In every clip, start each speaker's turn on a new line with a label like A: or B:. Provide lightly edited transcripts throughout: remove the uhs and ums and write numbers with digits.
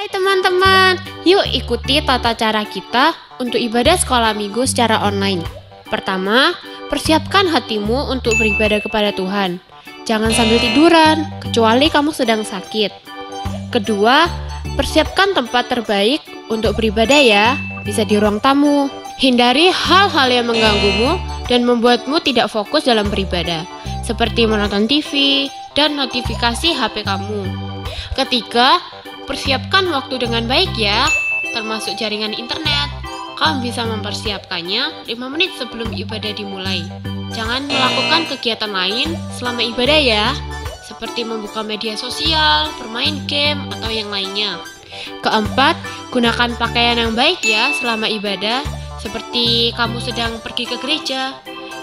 A: Hai teman-teman, yuk ikuti tata cara kita untuk ibadah sekolah minggu secara online. Pertama, persiapkan hatimu untuk beribadah kepada Tuhan. Jangan sambil tiduran, kecuali kamu sedang sakit. Kedua, persiapkan tempat terbaik untuk beribadah ya, bisa di ruang tamu. Hindari hal-hal yang mengganggumu dan membuatmu tidak fokus dalam beribadah, seperti menonton TV dan notifikasi HP kamu. Ketiga, persiapkan waktu dengan baik ya, termasuk jaringan internet. Kamu bisa mempersiapkannya 5 menit sebelum ibadah dimulai. Jangan melakukan kegiatan lain selama ibadah ya, seperti membuka media sosial, bermain game, atau yang lainnya. Keempat, gunakan pakaian yang baik ya selama ibadah, seperti kamu sedang pergi ke gereja.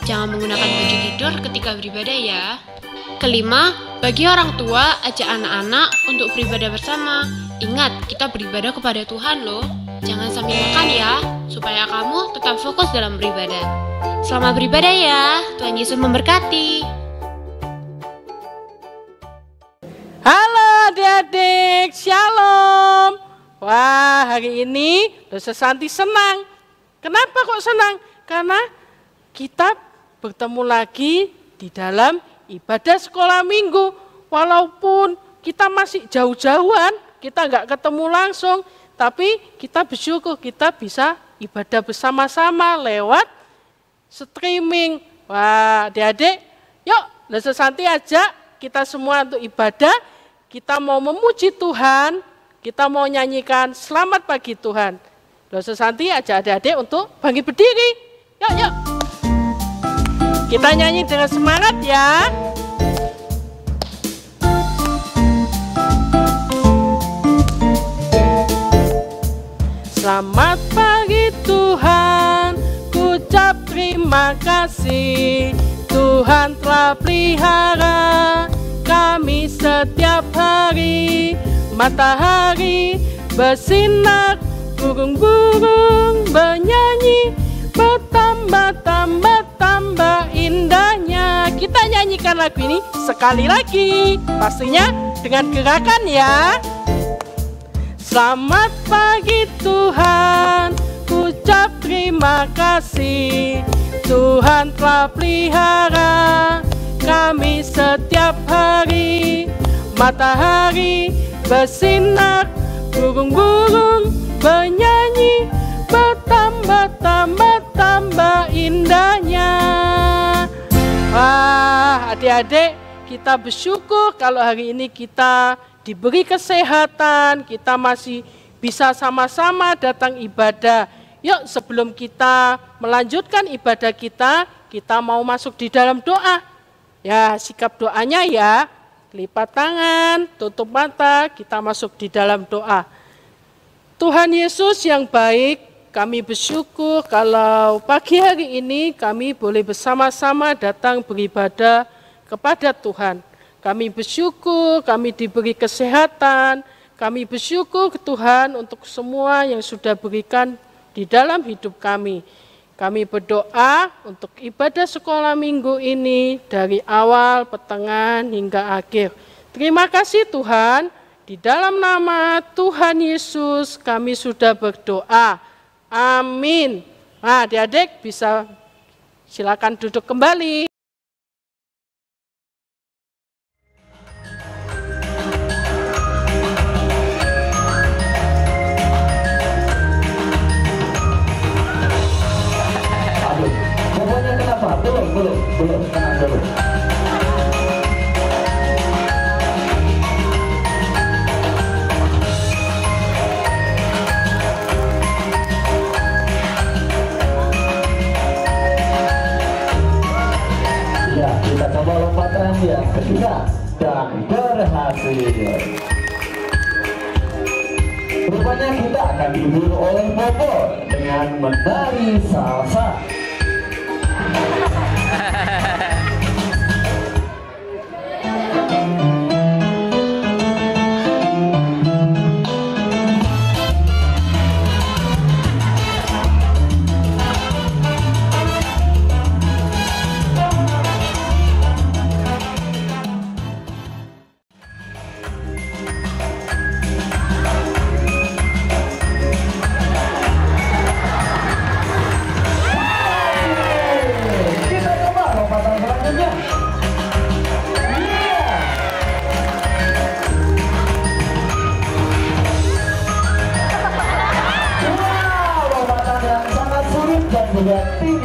A: Jangan menggunakan baju tidur ketika beribadah ya. Kelima, bagi orang tua, ajak anak-anak untuk beribadah bersama. Ingat, kita beribadah kepada Tuhan loh. Jangan sambil makan ya, supaya kamu tetap fokus dalam beribadah. Selamat beribadah ya, Tuhan Yesus memberkati.
B: Halo adik-adik, shalom. Wah, hari ini Dosa Santi senang. Kenapa kok senang? Karena kita bertemu lagi di dalam ibadah sekolah minggu. Walaupun kita masih jauh-jauhan, kita nggak ketemu langsung, tapi kita bersyukur kita bisa ibadah bersama-sama lewat streaming. Wah, adik-adik, yuk Dosa Santi ajak kita semua untuk ibadah. Kita mau memuji Tuhan, kita mau nyanyikan selamat pagi Tuhan. Dosa Santi ajak adik-adik untuk bangkit berdiri. Yuk, yuk. Kita nyanyi dengan semangat ya. Selamat pagi Tuhan, ku ucap terima kasih. Tuhan telah pelihara kami setiap hari. Matahari bersinar, burung-burung bernyanyi, bertambah indahnya. Kita nyanyikan lagu ini sekali lagi, pastinya dengan gerakan ya. Selamat pagi Tuhan, ucap terima kasih. Tuhan telah pelihara kami setiap hari. Matahari bersinar, burung-burung bernyanyi, bertambah indahnya. Wah, adik-adik, kita bersyukur kalau hari ini kita diberi kesehatan, kita masih bisa sama-sama datang ibadah. Yuk, sebelum kita melanjutkan ibadah kita mau masuk di dalam doa. Ya, sikap doanya ya, lipat tangan, tutup mata, kita masuk di dalam doa. Tuhan Yesus yang baik, kami bersyukur kalau pagi hari ini kami boleh bersama-sama datang beribadah kepada Tuhan. Kami bersyukur, kami diberi kesehatan, kami bersyukur ke Tuhan untuk semua yang sudah berikan di dalam hidup kami. Kami berdoa untuk ibadah sekolah minggu ini dari awal, pertengahan, hingga akhir. Terima kasih Tuhan, di dalam nama Tuhan Yesus kami sudah berdoa. Amin. Nah, adik-adik bisa silakan duduk kembali.
C: Belum, tenang dulu. Ya, kita coba lompatan yang ketiga dan berhasil. Rupanya kita akan dihibur oleh Bobo dengan menari salsa.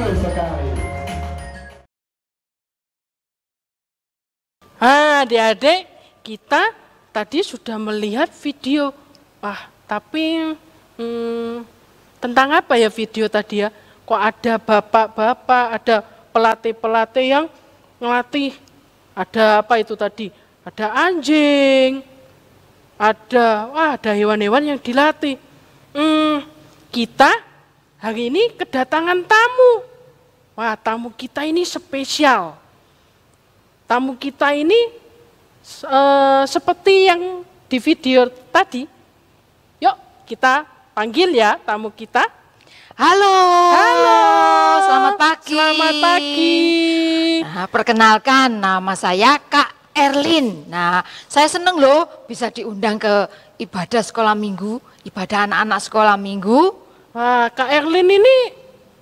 C: Betul sekali.
B: Adik-adik, kita tadi sudah melihat video. Tapi tentang apa ya video tadi ya? Kok ada bapak-bapak, ada pelatih-pelatih yang ngelatih. Ada apa itu tadi? Ada anjing, ada hewan-hewan yang dilatih. Kita hari ini kedatangan tamu. Tamu kita ini spesial. Tamu kita ini seperti yang di video tadi. Yuk kita panggil ya tamu kita.
D: Halo.
B: Halo.
D: Selamat pagi.
B: Selamat pagi.
D: Nah, perkenalkan nama saya Kak Erlin. Nah, saya seneng loh bisa diundang ke ibadah sekolah minggu, ibadah anak-anak sekolah minggu.
B: Kak Erlin ini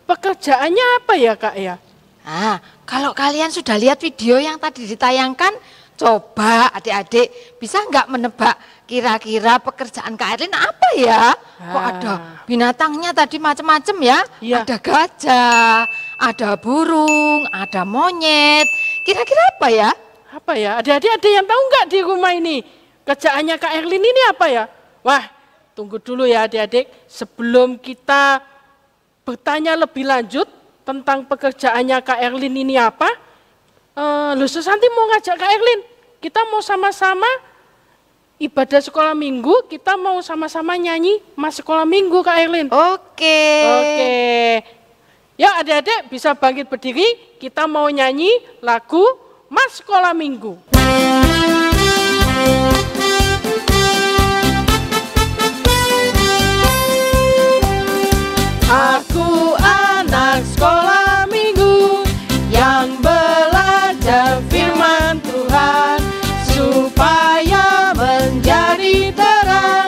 B: pekerjaannya apa ya Kak ya?
D: Nah, kalau kalian sudah lihat video yang tadi ditayangkan, coba adik-adik bisa nggak menebak kira-kira pekerjaan Kak Erlin apa ya? Kok ada binatangnya tadi macam-macam ya?
B: Iya.
D: Ada gajah, ada burung, ada monyet. Kira-kira apa ya?
B: Apa ya? Adik-adik ada yang tahu nggak di rumah ini? Kerjaannya Kak Erlin ini apa ya? Tunggu dulu ya adik-adik. Sebelum kita bertanya lebih lanjut tentang pekerjaannya Kak Erlin ini apa? Susanti mau ngajak Kak Erlin. Kita mau sama-sama ibadah sekolah minggu. Kita mau sama-sama nyanyi Mas Sekolah Minggu Kak Erlin.
D: Oke.
B: Ya adik-adik bisa bangkit berdiri. Kita mau nyanyi lagu Mas Sekolah Minggu. Aku anak sekolah minggu yang belajar firman Tuhan supaya menjadi terang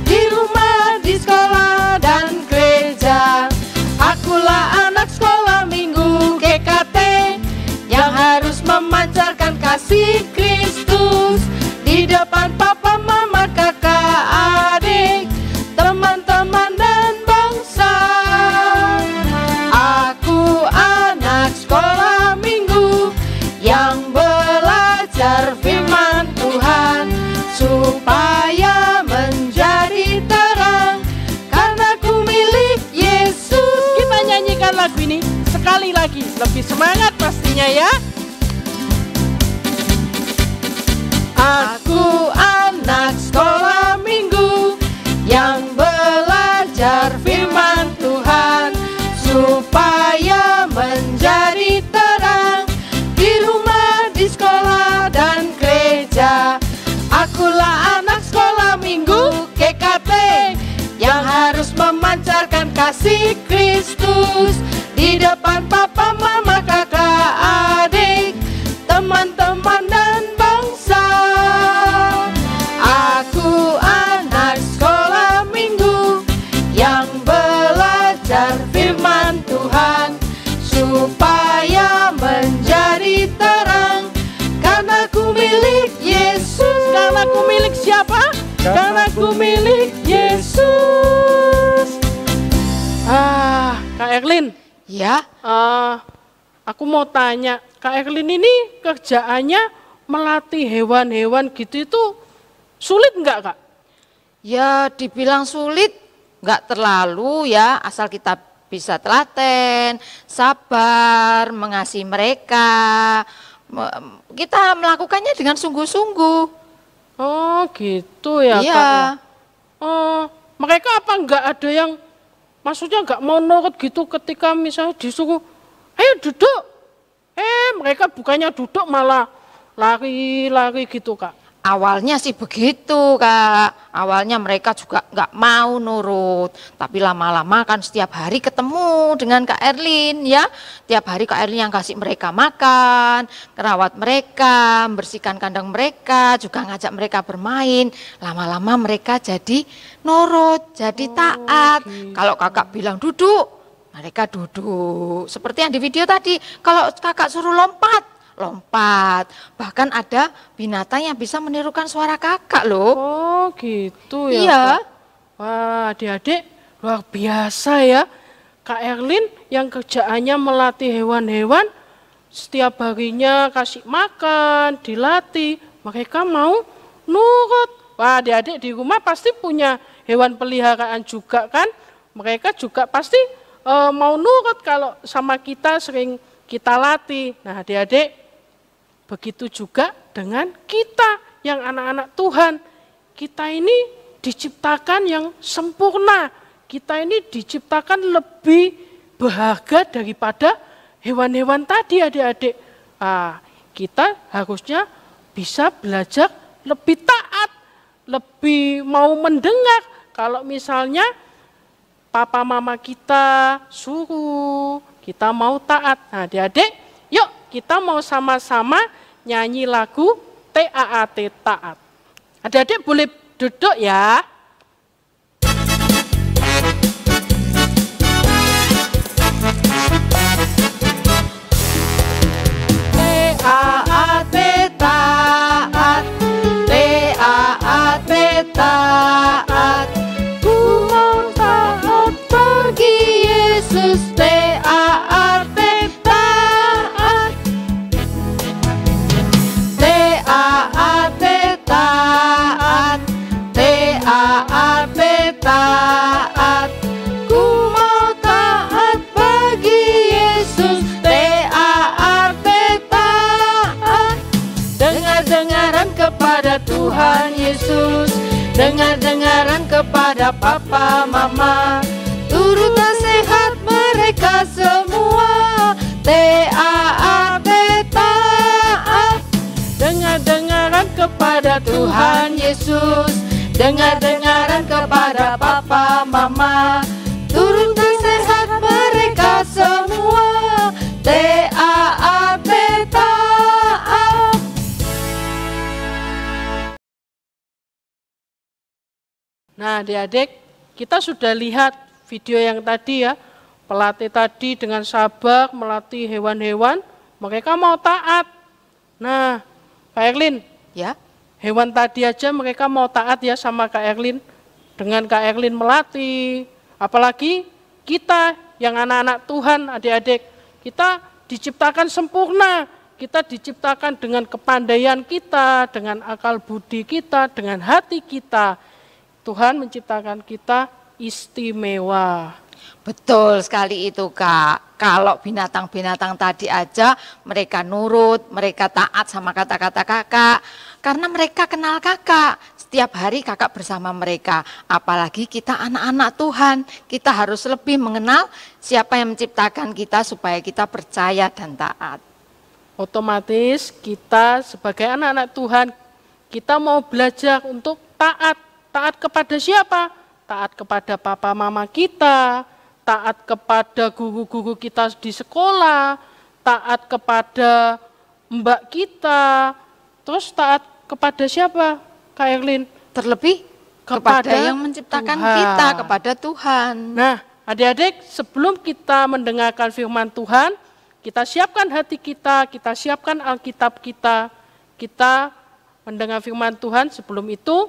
B: di rumah, di sekolah dan gereja. Akulah anak sekolah minggu GKT yang harus memancarkan kasih Kristus di depan papa, mama, kakak, adik, teman-teman dan bangsa. Aku anak sekolah minggu yang belajar firman Tuhan supaya menjadi terang karena ku milik Yesus. Kita nyanyikan lagu ini sekali lagi, lebih semangat pastinya ya. Aku anak sekolah minggu yang belajar firman Tuhan supaya menjadi terang di rumah, di sekolah dan gereja. Akulah anak sekolah minggu GKT yang harus memancarkan kasih Kristus di depan papa, mama, kakak, adik, teman-teman dan bangsa. Aku anak sekolah minggu yang belajar firman Tuhan supaya menjadi terang karena ku milik Yesus. Karena ku milik siapa? Karena ku milik Yesus. Kak Erlin.
D: Ya.
B: Aku mau tanya, Kak Erlin ini kerjaannya melatih hewan-hewan gitu itu sulit nggak Kak?
D: Ya dibilang sulit nggak terlalu ya, asal kita bisa telaten, sabar, mengasihi mereka. Kita melakukannya dengan sungguh-sungguh.
B: Oh gitu ya
D: Iya.
B: Kak ya? Mereka apa nggak ada yang maksudnya nggak mau nurut gitu ketika misalnya disuruh, ayo duduk. Mereka bukannya duduk malah lari-lari gitu Kak.
D: Awalnya sih begitu Kak, awalnya mereka juga nggak mau nurut, tapi lama-lama kan setiap hari ketemu dengan Kak Erlin ya, tiap hari Kak Erlin yang kasih mereka makan, merawat mereka, membersihkan kandang mereka, juga ngajak mereka bermain, lama-lama mereka jadi nurut, jadi taat. Kalau kakak bilang duduk, mereka duduk, seperti yang di video tadi, kalau kakak suruh lompat, lompat. Bahkan ada binatang yang bisa menirukan suara kakak loh.
B: Oh gitu ya
D: Iya.
B: Kak. Wah adik-adik luar biasa ya. Kak Kak Erlin yang kerjaannya melatih hewan-hewan, setiap harinya kasih makan, dilatih, mereka mau nurut. Wah, adik-adik di rumah pasti punya hewan peliharaan juga kan? Mereka juga pasti mau nurut kalau sama kita sering kita latih. Nah, adik-adik, begitu juga dengan kita yang anak-anak Tuhan. Kita ini diciptakan yang sempurna. Kita ini diciptakan lebih berharga daripada hewan-hewan tadi, adik-adik. Kita harusnya bisa belajar lebih taat, lebih mau mendengar. Kalau misalnya papa mama kita suruh, kita mau taat. Nah, adik-adik, yuk kita mau sama-sama nyanyi lagu TAAT, taat. Adik-adik boleh duduk ya.
D: TAAT taat, TAAT taat, ku mau taat bagi Yesus. TAAT taat, TAAT taat, TAAT taat, ku mau taat bagi Yesus. TAAT taat, dengar-dengaran kepada Tuhan Yesus, dengar-dengaran kepada papa mama, turut nasihat mereka semua. TAAT taat, dengar-dengaran kepada Tuhan Yesus, dengar-dengaran kepada papa mama, turut nasihat mereka semua. TAAT taat.
B: Nah, adik-adik, kita sudah lihat video yang tadi ya. Pelatih tadi dengan sabar melatih hewan-hewan, mereka mau taat. Nah, Kak Erlin,
D: Ya,
B: hewan tadi aja mereka mau taat ya sama Kak Erlin. Dengan Kak Erlin melatih, apalagi kita yang anak-anak Tuhan, adik-adik, kita diciptakan sempurna. Kita diciptakan dengan kepandaian kita, dengan akal budi kita, dengan hati kita. Tuhan menciptakan kita istimewa.
D: betul sekali itu Kak. Kalau binatang-binatang tadi aja mereka nurut, mereka taat sama kata-kata kakak. Karena mereka kenal kakak. Setiap hari kakak bersama mereka. Apalagi kita anak-anak Tuhan. Kita harus lebih mengenal siapa yang menciptakan kita supaya kita percaya dan taat.
B: Otomatis kita sebagai anak-anak Tuhan, kita mau belajar untuk taat. Taat kepada siapa? Taat kepada papa mama kita, taat kepada guru-guru kita di sekolah, taat kepada mbak kita, terus taat kepada siapa, Kak Erlin?
D: Terlebih kepada yang menciptakan
B: Tuhan.
D: kita, kepada Tuhan.
B: Nah, adik-adik, sebelum kita mendengarkan firman Tuhan, kita siapkan hati kita siapkan Alkitab kita mendengar firman Tuhan. Sebelum itu,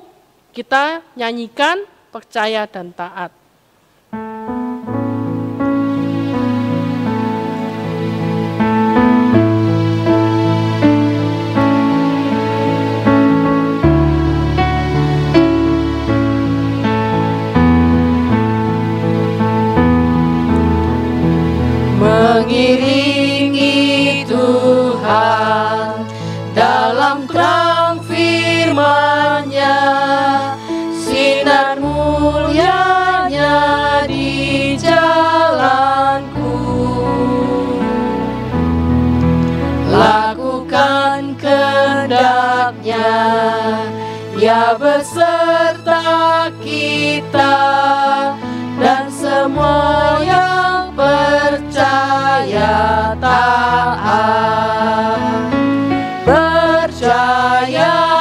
B: kita nyanyikan percaya dan taat.
D: Mengiringi Tuhan dalam terang firman-Nya, sinar mulianya di jalanku. Lakukan kehendak-Nya, Ya beserta kita dan semua yang percaya taat.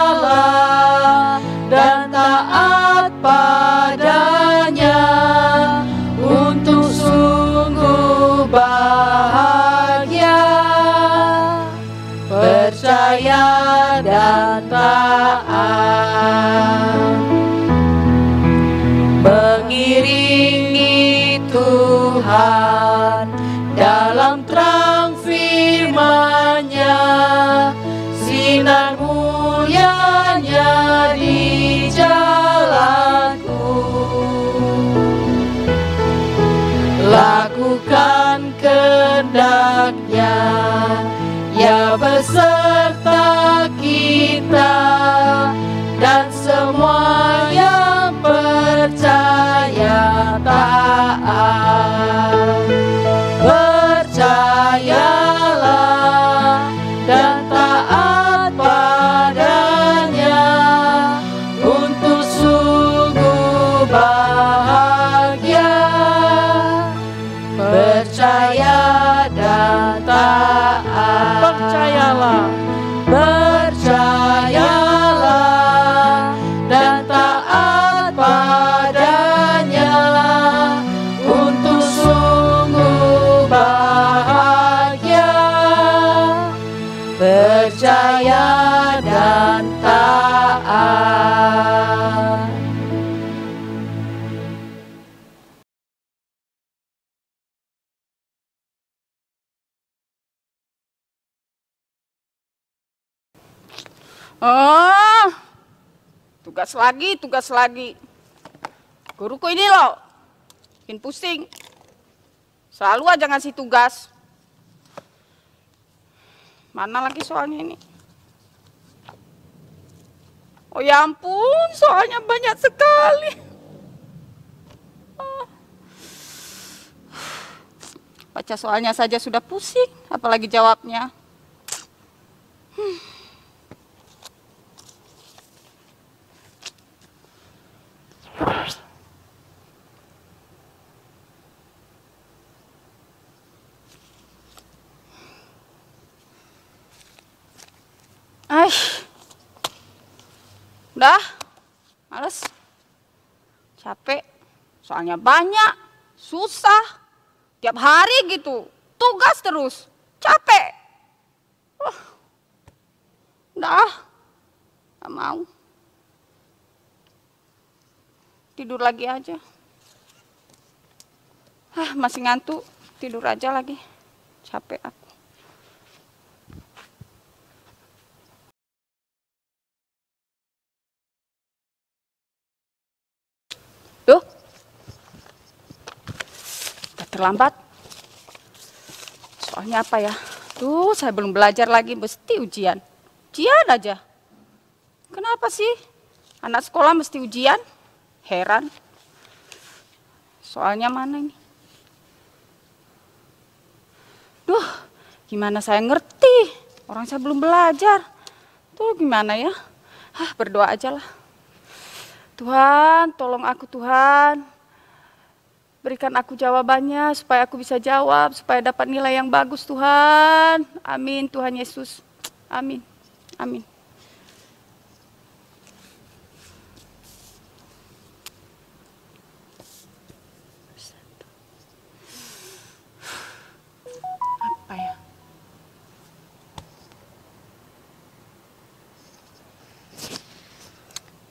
D: Percayalah dan taat padanya untuk sungguh bahagia. Percaya dan taat. Mengiringi Tuhan
E: Oh, tugas lagi, tugas lagi. Guruku ini loh, bikin pusing. Selalu aja ngasih tugas. Mana lagi soalnya ini? Oh ya ampun, soalnya banyak sekali. Baca soalnya saja sudah pusing, apalagi jawabnya. Udah, males, capek, soalnya banyak, susah, tiap hari gitu, tugas terus, capek. Udah, gak mau, tidur lagi aja. Masih ngantuk, tidur aja lagi, capek aku. Tuh, udah terlambat. Soalnya apa ya? Tuh, saya belum belajar lagi, mesti ujian. Ujian aja. Kenapa sih? Anak sekolah mesti ujian? Heran. Soalnya mana ini? Duh, gimana saya ngerti? Orang saya belum belajar. Tuh gimana ya? Berdoa aja lah. Tuhan, tolong aku Tuhan. Berikan aku jawabannya supaya aku bisa jawab, supaya dapat nilai yang bagus Tuhan. Amin Tuhan Yesus. Amin. Amin. Apa ya?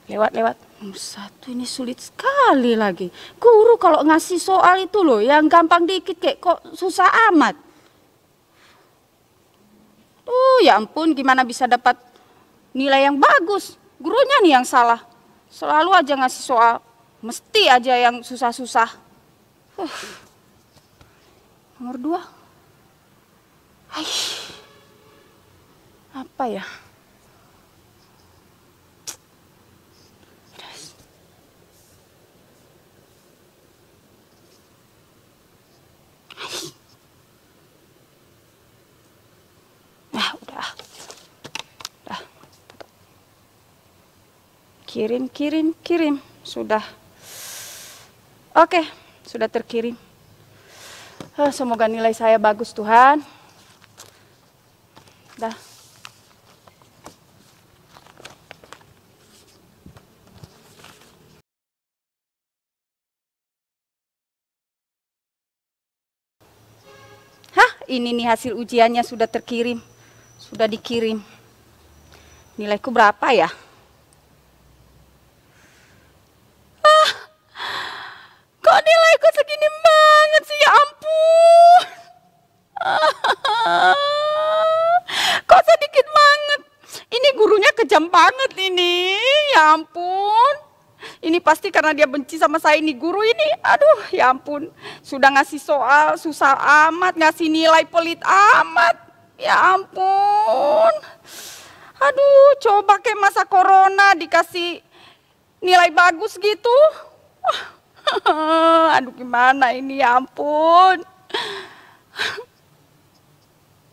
E: Lewat. Satu ini sulit sekali lagi. Guru kalau ngasih soal itu loh, yang gampang dikit kayak kok susah amat. Ya ampun, gimana bisa dapat nilai yang bagus? Gurunya nih yang salah. Selalu aja ngasih soal, mesti aja yang susah-susah. Nomor 2. Apa ya? Kirim. Sudah. Oke, sudah terkirim. Semoga nilai saya bagus Tuhan. Dah. Ini nih hasil ujiannya sudah terkirim. Sudah dikirim. Nilaiku berapa ya? Kok nilaiku segini banget sih, ya ampun. Kok sedikit banget. Ini gurunya kejam banget ini, ya ampun. Ini pasti karena dia benci sama saya ini guru ini. Aduh, ya ampun. Sudah ngasih soal susah amat, ngasih nilai pelit amat. Ya ampun. Aduh, coba kayak masa corona dikasih nilai bagus gitu. Aduh, gimana ini, ya ampun.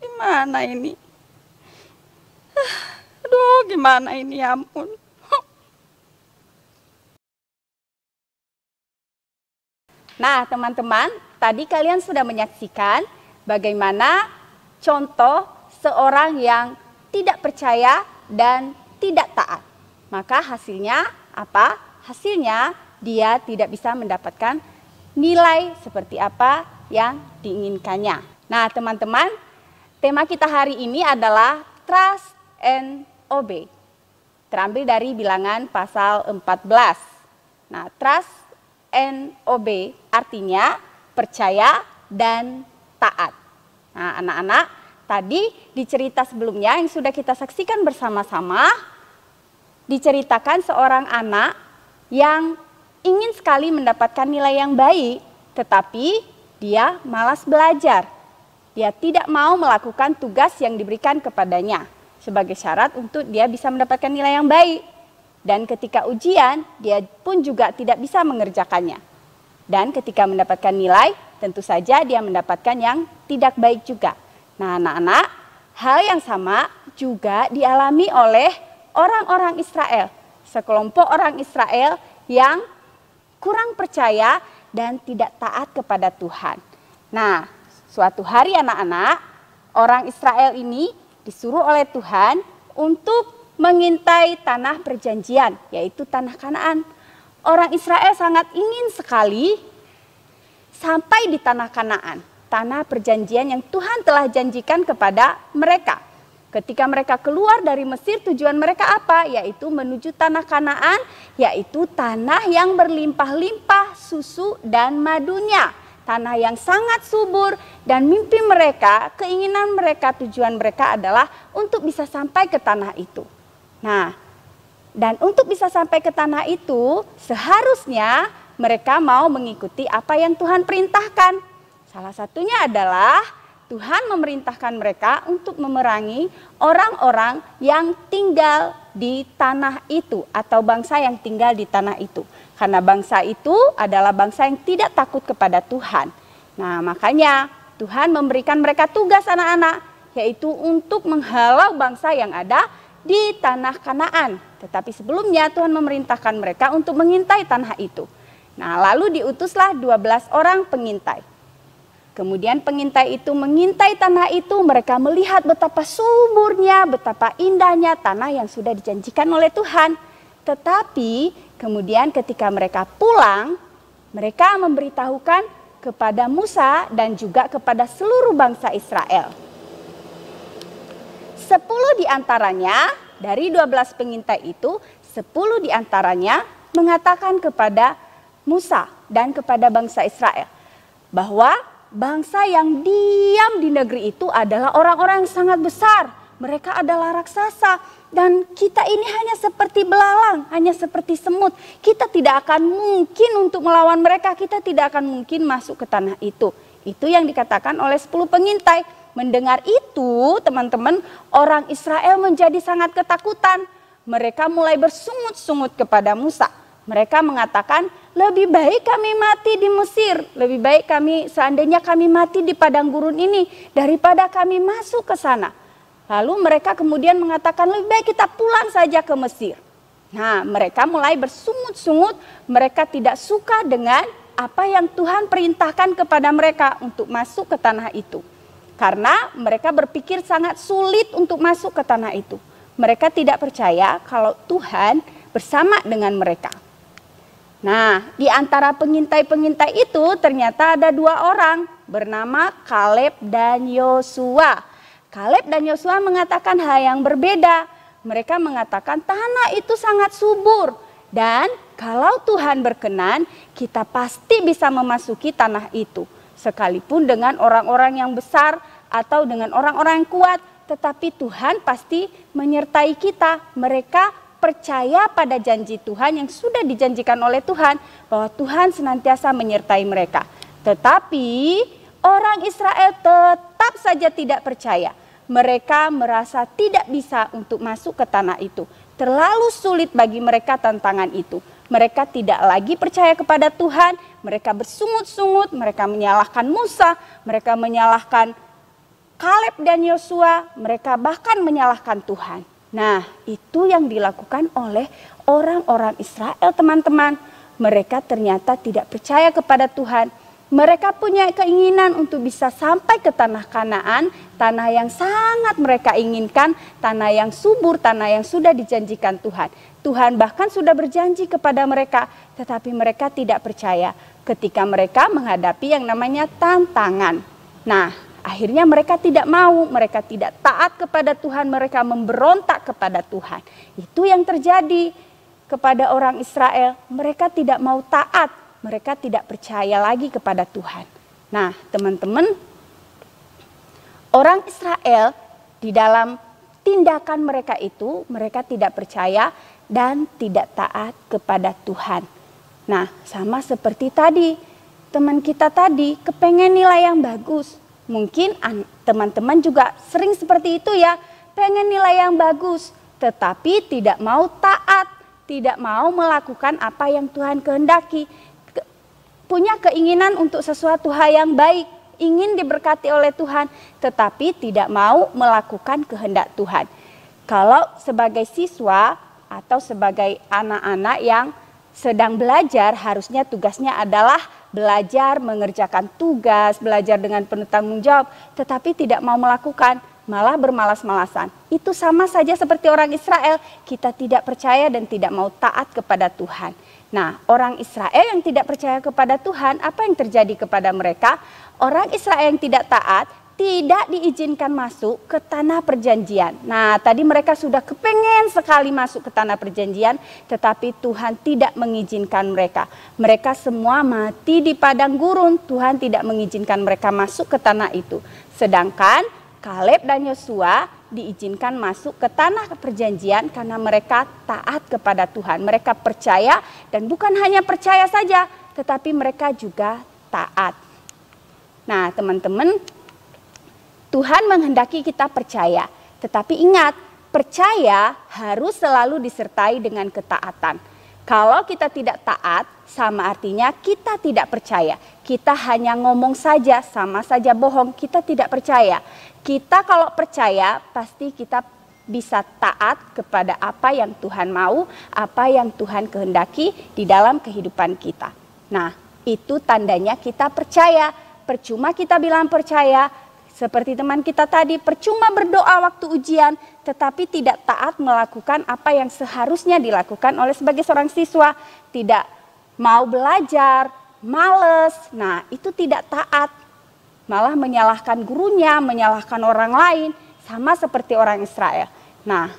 E: Gimana ini? Aduh, gimana ini, ya ampun. Nah, teman-teman, tadi kalian sudah menyaksikan bagaimana contoh seorang yang tidak percaya dan tidak taat. Maka hasilnya apa? Hasilnya dia tidak bisa mendapatkan nilai seperti apa yang diinginkannya. Nah, teman-teman, tema kita hari ini adalah trust and obey. Terambil dari Bilangan pasal 14. Nah, trust and obey artinya percaya dan taat. Nah, anak-anak, tadi di cerita sebelumnya yang sudah kita saksikan bersama-sama, diceritakan seorang anak yang ingin sekali mendapatkan nilai yang baik, tetapi dia malas belajar. Dia tidak mau melakukan tugas yang diberikan kepadanya sebagai syarat untuk dia bisa mendapatkan nilai yang baik. Dan ketika ujian, dia pun juga tidak bisa mengerjakannya. Dan ketika mendapatkan nilai, tentu saja dia mendapatkan yang tidak baik juga. Nah, anak-anak, hal yang sama juga dialami oleh orang-orang Israel. Sekelompok orang Israel yang kurang percaya dan tidak taat kepada Tuhan. Nah, suatu hari anak-anak, orang Israel ini disuruh oleh Tuhan untuk mengintai tanah perjanjian, yaitu tanah Kanaan. Orang Israel sangat ingin sekali sampai di tanah Kanaan, tanah perjanjian yang Tuhan telah janjikan kepada mereka. Ketika mereka keluar dari Mesir, tujuan mereka apa? Yaitu menuju tanah Kanaan, yaitu tanah yang berlimpah-limpah susu dan madunya. Tanah yang sangat subur, dan mimpi mereka, keinginan mereka, tujuan mereka adalah untuk bisa sampai ke tanah itu. Nah, dan untuk bisa sampai ke tanah itu, seharusnya mereka mau mengikuti apa yang Tuhan perintahkan. Salah satunya adalah Tuhan memerintahkan mereka untuk memerangi orang-orang yang tinggal di tanah itu atau bangsa yang tinggal di tanah itu. Karena bangsa itu adalah bangsa yang tidak takut kepada Tuhan. Nah, makanya Tuhan memberikan mereka tugas anak-anak, yaitu untuk menghalau bangsa yang ada di tanah Kanaan. Tetapi sebelumnya Tuhan memerintahkan mereka untuk mengintai tanah itu. Nah, lalu diutuslah 12 orang pengintai. Kemudian pengintai itu mengintai tanah itu, mereka melihat betapa suburnya, betapa indahnya tanah yang sudah dijanjikan oleh Tuhan. Tetapi kemudian ketika mereka pulang, mereka memberitahukan kepada Musa dan juga kepada seluruh bangsa Israel. 10 diantaranya dari 12 pengintai itu, 10 diantaranya mengatakan kepada Musa dan kepada bangsa Israel bahwa bangsa yang diam di negeri itu adalah orang-orang yang sangat besar. Mereka adalah raksasa dan kita ini hanya seperti belalang, hanya seperti semut. Kita tidak akan mungkin untuk melawan mereka, kita tidak akan mungkin masuk ke tanah itu. Itu yang dikatakan oleh 10 pengintai. Mendengar itu, teman-teman, orang Israel menjadi sangat ketakutan. Mereka mulai bersungut-sungut kepada Musa. Mereka mengatakan, lebih baik kami mati di Mesir, lebih baik seandainya kami mati di padang gurun ini daripada kami masuk ke sana. Lalu mereka kemudian mengatakan, lebih baik kita pulang saja ke Mesir. Nah, mereka mulai bersungut-sungut, mereka tidak suka dengan apa yang Tuhan perintahkan kepada mereka untuk masuk ke tanah itu. Karena mereka berpikir sangat sulit untuk masuk ke tanah itu. Mereka tidak percaya kalau Tuhan bersama dengan mereka. Nah, di antara pengintai-pengintai itu ternyata ada 2 orang bernama Kaleb dan Yosua. Kaleb dan Yosua mengatakan hal yang berbeda. Mereka mengatakan tanah itu sangat subur. Dan kalau Tuhan berkenan, kita pasti bisa memasuki tanah itu. Sekalipun dengan orang-orang yang besar atau dengan orang-orang yang kuat, tetapi Tuhan pasti menyertai kita. Mereka percaya pada janji Tuhan yang sudah dijanjikan oleh Tuhan, bahwa Tuhan senantiasa menyertai mereka. Tetapi orang Israel tetap saja tidak percaya. Mereka merasa tidak bisa untuk masuk ke tanah itu. Terlalu sulit bagi mereka tantangan itu. Mereka tidak lagi percaya kepada Tuhan, mereka bersungut-sungut, mereka menyalahkan Musa, mereka menyalahkan Kaleb dan Yosua, mereka bahkan menyalahkan Tuhan. Nah, itu yang dilakukan oleh orang-orang Israel, teman-teman. Mereka ternyata tidak percaya kepada Tuhan. Mereka punya keinginan untuk bisa sampai ke tanah Kanaan, tanah yang sangat mereka inginkan, tanah yang subur, tanah yang sudah dijanjikan Tuhan. Tuhan bahkan sudah berjanji kepada mereka, tetapi mereka tidak percaya ketika mereka menghadapi yang namanya tantangan. Nah, akhirnya mereka tidak mau, mereka tidak taat kepada Tuhan, mereka memberontak kepada Tuhan. Itu yang terjadi kepada orang Israel, mereka tidak mau taat, mereka tidak percaya lagi kepada Tuhan. Nah, teman-teman, orang Israel di dalam tindakan mereka itu, mereka tidak percaya
F: dan tidak taat kepada Tuhan. Nah, sama seperti tadi, teman kita tadi kepengen nilai yang bagus. Mungkin teman-teman juga sering seperti itu ya, pengen nilai yang bagus, tetapi tidak mau taat, tidak mau melakukan apa yang Tuhan kehendaki. Punya keinginan untuk sesuatu hal yang baik, ingin diberkati oleh Tuhan, tetapi tidak mau melakukan kehendak Tuhan. Kalau sebagai siswa atau sebagai anak-anak yang sedang belajar, harusnya tugasnya adalah belajar, mengerjakan tugas, belajar dengan penuh tanggung jawab, tetapi tidak mau melakukan, malah bermalas-malasan. Itu sama saja seperti orang Israel, kita tidak percaya dan tidak mau taat kepada Tuhan. Nah, orang Israel yang tidak percaya kepada Tuhan, apa yang terjadi kepada mereka? Orang Israel yang tidak taat, tidak diizinkan masuk ke tanah perjanjian. Nah, tadi mereka sudah kepengen sekali masuk ke tanah perjanjian, tetapi Tuhan tidak mengizinkan mereka. Mereka semua mati di padang gurun, Tuhan tidak mengizinkan mereka masuk ke tanah itu. Sedangkan Kaleb dan Yosua diizinkan masuk ke tanah perjanjian karena mereka taat kepada Tuhan. Mereka percaya, dan bukan hanya percaya saja, tetapi mereka juga taat. Nah, teman-teman, Tuhan menghendaki kita percaya, tetapi ingat, percaya harus selalu disertai dengan ketaatan. Kalau kita tidak taat, sama artinya kita tidak percaya. Kita hanya ngomong saja, sama saja bohong, kita tidak percaya. Kita kalau percaya, pasti kita bisa taat kepada apa yang Tuhan mau, apa yang Tuhan kehendaki di dalam kehidupan kita. Nah, itu tandanya kita percaya. Percuma kita bilang percaya, seperti teman kita tadi, percuma berdoa waktu ujian, tetapi tidak taat melakukan apa yang seharusnya dilakukan oleh sebagai seorang siswa. Tidak mau belajar, males, nah itu tidak taat. Malah menyalahkan gurunya, menyalahkan orang lain, sama seperti orang Israel. Nah,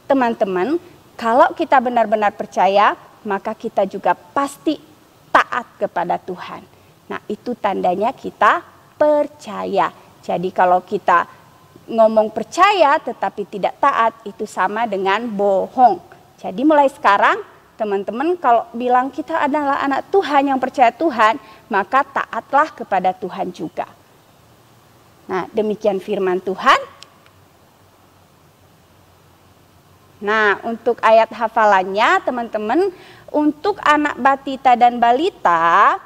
F: teman-teman, kalau kita benar-benar percaya, maka kita juga pasti taat kepada Tuhan. Nah, itu tandanya kita percaya. Jadi kalau kita ngomong percaya tetapi tidak taat, itu sama dengan bohong. Jadi mulai sekarang teman-teman kalau bilang kita adalah anak Tuhan yang percaya Tuhan, maka taatlah kepada Tuhan juga. Nah, demikian firman Tuhan. Nah, untuk ayat hafalannya teman-teman, untuk anak batita dan balita,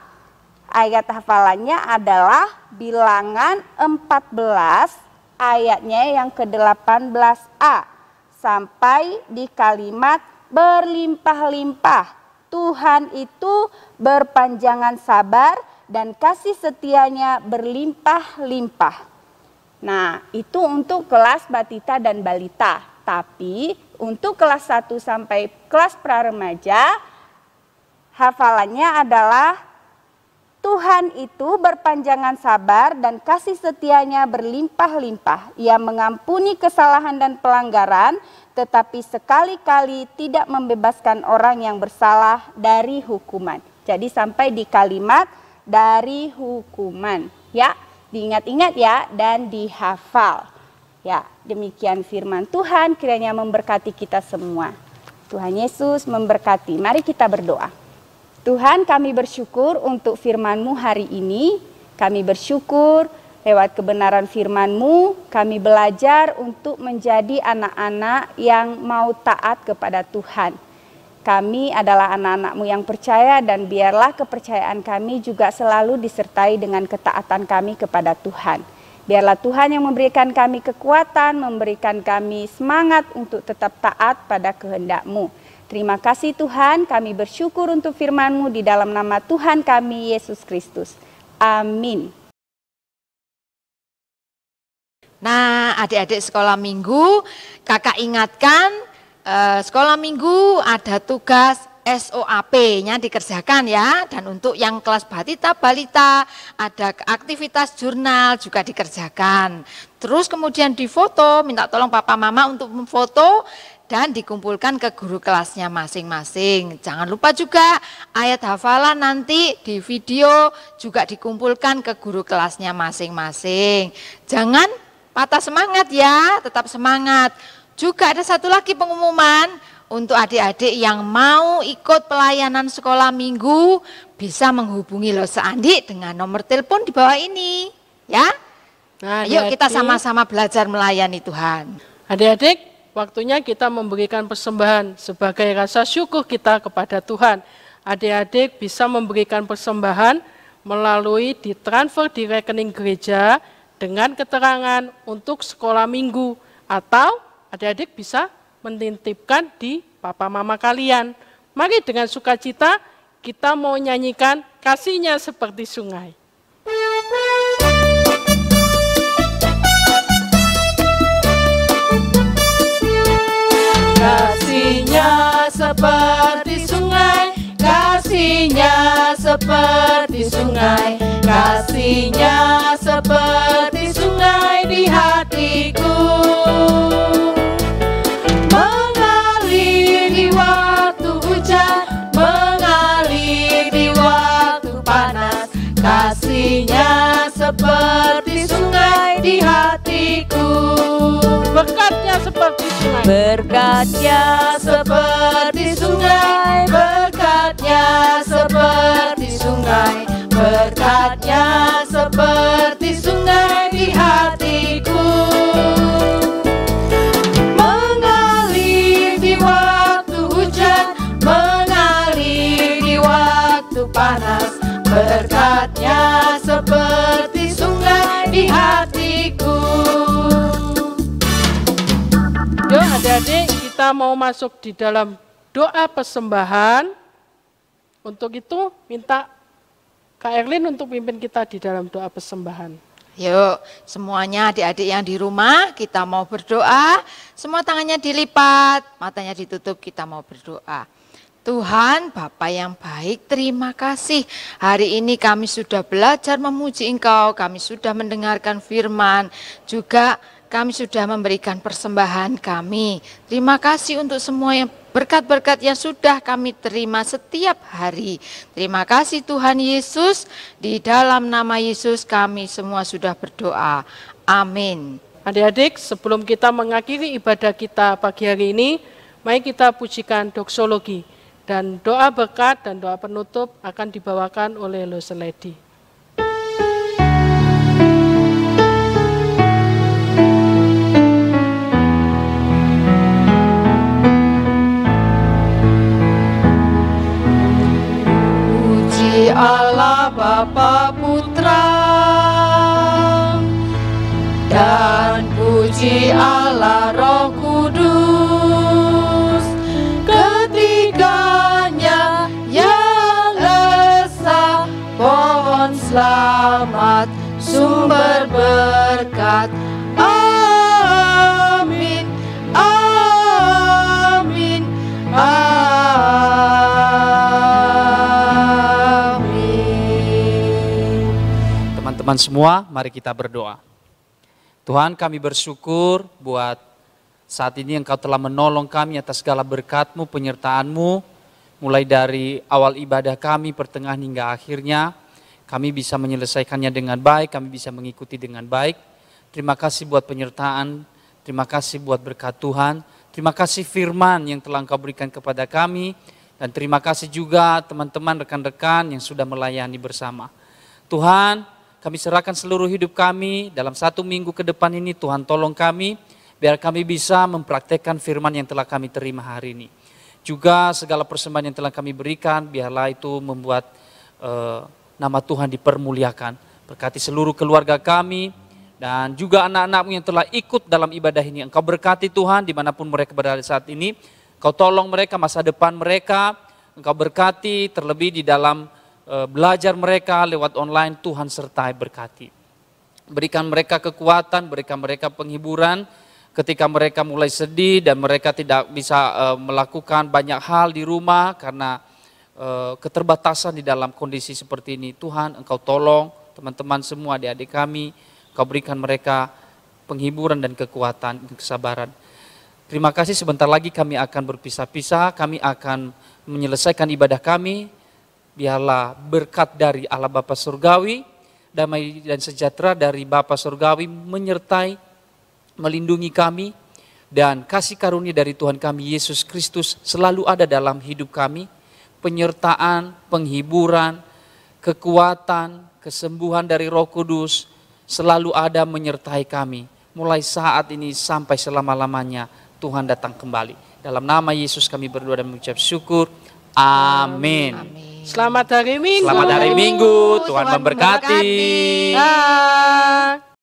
F: ayat hafalannya adalah Bilangan 14 ayatnya yang ke-18a sampai di kalimat berlimpah-limpah. Tuhan itu berpanjangan sabar dan kasih setianya berlimpah-limpah. Nah, itu untuk kelas batita dan balita. Tapi untuk kelas 1 sampai kelas praremaja, hafalannya adalah Tuhan itu berpanjangan sabar dan kasih setianya berlimpah-limpah. Ia mengampuni kesalahan dan pelanggaran, tetapi sekali-kali tidak membebaskan orang yang bersalah dari hukuman. Jadi sampai di kalimat dari hukuman. Ya, diingat-ingat ya dan dihafal. Ya, demikian firman Tuhan, kiranya memberkati kita semua. Tuhan Yesus memberkati. Mari kita berdoa. Tuhan, kami bersyukur untuk firman-Mu hari ini. Kami bersyukur lewat kebenaran firman-Mu, kami belajar untuk menjadi anak-anak yang mau taat kepada Tuhan. Kami adalah anak-anak-Mu yang percaya, dan biarlah kepercayaan kami juga selalu disertai dengan ketaatan kami kepada Tuhan. Biarlah Tuhan yang memberikan kami kekuatan, memberikan kami semangat untuk tetap taat pada kehendak-Mu. Terima kasih Tuhan, kami bersyukur untuk firman-Mu di dalam nama Tuhan kami, Yesus Kristus. Amin.
D: Nah, adik-adik sekolah minggu, kakak ingatkan sekolah minggu ada tugas SOAP-nya dikerjakan ya. Dan untuk yang kelas batita balita ada aktivitas jurnal juga dikerjakan. Terus kemudian difoto, minta tolong papa mama untuk memfoto dan dikumpulkan ke guru kelasnya masing-masing. Jangan lupa juga ayat hafalan nanti di video juga dikumpulkan ke guru kelasnya masing-masing. Jangan patah semangat ya, tetap semangat. Juga ada satu lagi pengumuman untuk adik-adik yang mau ikut pelayanan sekolah minggu bisa menghubungi Lose Andi dengan nomor telepon di bawah ini, ya.
B: Nah,
D: Yuk kita
B: adik-adik,
D: sama-sama belajar melayani Tuhan.
B: Adik-adik, waktunya kita memberikan persembahan sebagai rasa syukur kita kepada Tuhan. Adik-adik bisa memberikan persembahan melalui ditransfer di rekening gereja dengan keterangan untuk sekolah minggu, atau adik-adik bisa menitipkan di papa mama kalian. Mari dengan sukacita kita mau nyanyikan Kasihnya Seperti Sungai. Kasihnya seperti sungai, kasihnya seperti sungai, kasihnya seperti sungai di hatiku. Mengalir di waktu hujan, mengalir di waktu panas, kasihnya seperti sungai di hatiku. Berkatnya seperti sungai, berkatnya seperti sungai, berkatnya seperti sungai, berkatnya seperti sungai di hatiku. Mengalir di waktu hujan, mengalir di waktu panas, berkatnya seperti sungai di hatiku. Yuk adik-adik, kita mau masuk di dalam doa persembahan. Untuk itu minta Kak Erlin untuk pimpin kita di dalam doa persembahan.
D: Yuk semuanya adik-adik yang di rumah kita mau berdoa. Semua tangannya dilipat, matanya ditutup, kita mau berdoa. Tuhan Bapa yang baik, terima kasih. Hari ini kami sudah belajar memuji Engkau, kami sudah mendengarkan firman, juga kami sudah memberikan persembahan kami. Terima kasih untuk semua yang berkat-berkat yang sudah kami terima setiap hari. Terima kasih Tuhan Yesus, di dalam nama Yesus kami semua sudah berdoa. Amin.
B: Adik-adik, sebelum kita mengakhiri ibadah kita pagi hari ini, mari kita pujikan doksologi. Dan doa berkat dan doa penutup akan dibawakan oleh Lose Lady.
D: Allah Bapa Putra dan puji Allah Roh Kudus, ketiganya yang esa, pohon selamat, sumber berkat. Amin, amin, amin.
G: Teman-teman semua, mari kita berdoa. Tuhan, kami bersyukur buat saat ini Engkau telah menolong kami atas segala berkat-Mu, penyertaan-Mu, mulai dari awal ibadah kami, pertengahan hingga akhirnya. Kami bisa menyelesaikannya dengan baik, kami bisa mengikuti dengan baik. Terima kasih buat penyertaan, terima kasih buat berkat Tuhan, terima kasih firman yang telah Engkau berikan kepada kami, dan terima kasih juga teman-teman, rekan-rekan yang sudah melayani bersama. Tuhan, kami serahkan seluruh hidup kami dalam 1 minggu ke depan ini. Tuhan tolong kami, biar kami bisa mempraktekkan firman yang telah kami terima hari ini. Juga segala persembahan yang telah kami berikan, biarlah itu membuat nama Tuhan dipermuliakan. Berkati seluruh keluarga kami, dan juga anak-anak-Mu yang telah ikut dalam ibadah ini. Engkau berkati Tuhan, dimanapun mereka berada saat ini. Engkau tolong mereka, masa depan mereka. Engkau berkati, terlebih di dalam belajar mereka lewat online, Tuhan sertai berkati. Berikan mereka kekuatan, berikan mereka penghiburan ketika mereka mulai sedih dan mereka tidak bisa melakukan banyak hal di rumah karena keterbatasan di dalam kondisi seperti ini. Tuhan, Engkau tolong teman-teman semua, adik-adik kami, Engkau berikan mereka penghiburan dan kekuatan dan kesabaran. Terima kasih, sebentar lagi kami akan berpisah-pisah, kami akan menyelesaikan ibadah kami. Biarlah berkat dari Allah Bapa Surgawi, damai dan sejahtera dari Bapa Surgawi menyertai, melindungi kami. Dan kasih karunia dari Tuhan kami Yesus Kristus selalu ada dalam hidup kami. Penyertaan, penghiburan, kekuatan, kesembuhan dari Roh Kudus selalu ada menyertai kami. Mulai saat ini sampai selama-lamanya Tuhan datang kembali. Dalam nama Yesus kami berdoa dan mengucap syukur. Amin.
B: Selamat hari Minggu.
G: Selamat hari Minggu. Tuhan memberkati.
B: Dah.